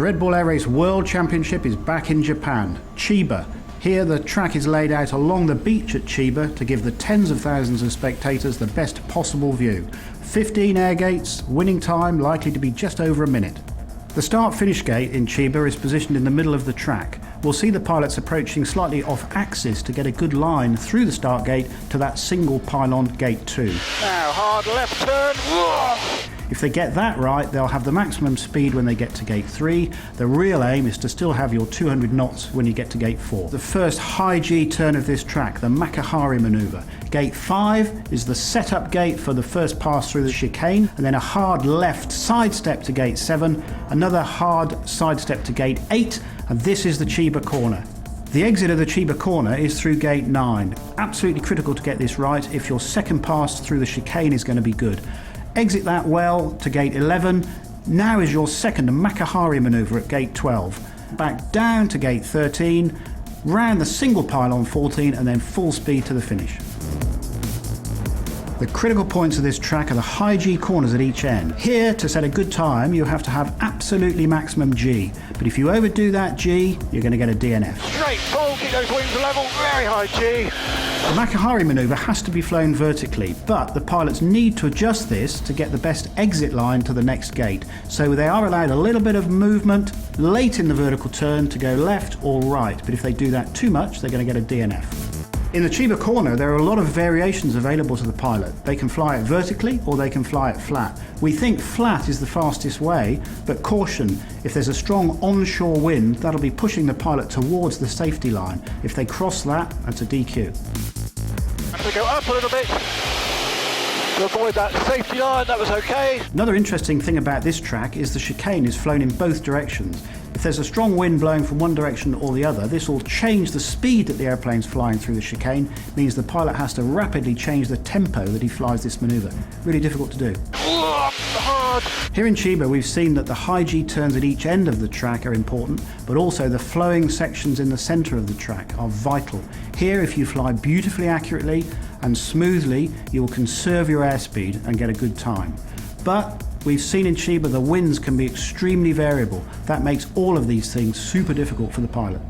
The Red Bull Air Race World Championship is back in Japan, Chiba. Here the track is laid out along the beach at Chiba to give the tens of thousands of spectators the best possible view. 15 air gates, winning time likely to be just over a minute. The start-finish gate in Chiba is positioned in the middle of the track. We'll see the pilots approaching slightly off-axis to get a good line through the start gate to that single pylon gate 2. Now hard left turn. Whoa. If they get that right, they'll have the maximum speed when they get to gate 3. The real aim is to still have your 200 knots when you get to gate 4. The first high G turn of this track, the Makahari manoeuvre. Gate 5 is the setup gate for the first pass through the chicane, and then a hard left sidestep to gate 7, another hard sidestep to gate 8, and this is the Chiba corner. The exit of the Chiba corner is through gate 9. Absolutely critical to get this right if your second pass through the chicane is going to be good. Exit that well to gate 11. Now is your second Makahari manoeuvre at gate 12. Back down to gate 13, round the single pylon 14, and then full speed to the finish. The critical points of this track are the high G corners at each end. Here, to set a good time, you have to have absolutely maximum G. But if you overdo that G, you're going to get a DNF. Straight full, keep those wings level, very high G. The Makahari manoeuvre has to be flown vertically, but the pilots need to adjust this to get the best exit line to the next gate. So they are allowed a little bit of movement late in the vertical turn to go left or right. But if they do that too much, they're going to get a DNF. In the Chiba corner, there are a lot of variations available to the pilot. They can fly it vertically or they can fly it flat. We think flat is the fastest way, but caution, if there's a strong onshore wind, that'll be pushing the pilot towards the safety line. If they cross that, that's a DQ. Have to go up a little bit to avoid that safety line, that was okay. Another interesting thing about this track is the chicane is flown in both directions. If there's a strong wind blowing from one direction or the other, this will change the speed that the airplane's flying through the chicane. It means the pilot has to rapidly change the tempo that he flies this manoeuvre. Really difficult to do. Hard. Here in Chiba, we've seen that the high G turns at each end of the track are important, but also the flowing sections in the centre of the track are vital. Here, if you fly beautifully accurately and smoothly, you will conserve your airspeed and get a good time. But we've seen in Chiba the winds can be extremely variable. That makes all of these things super difficult for the pilot.